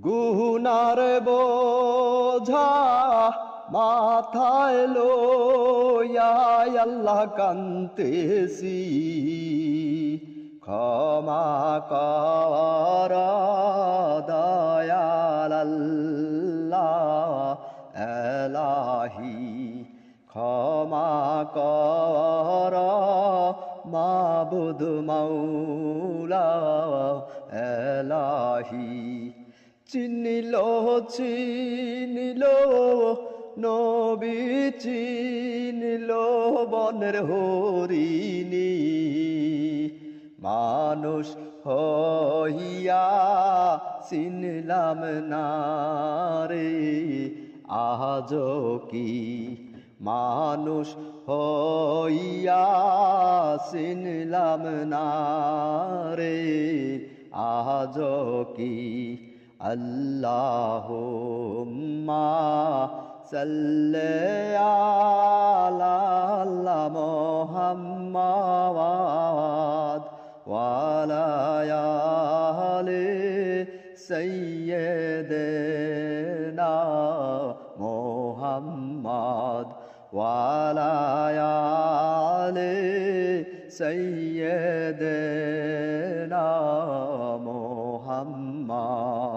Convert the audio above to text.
গুনার বোঝা মাথায় লইয়া আল্লাহ কান্তেছি, ক্ষমা কর দয়াল আল্লাহ এলাহি, ক্ষমা কর মাবুদ মাওলা এলাহি। চিনিল চিনিল নবী, চিনিল বনের হরিণী, মানুষ হইয়া চিনলাম না রে আজ কি, মানুষ হইয়া চিনলাম না রে আজ কি। আল্লাহুম্মা সাল্লি আলা মুহাম্মাদ ওয়া আলা আলি সাইয়্যিদিনা মুহাম্মাদ ওয়া আলা আলি সাইয়্যিদিনা মুহাম্মাদ।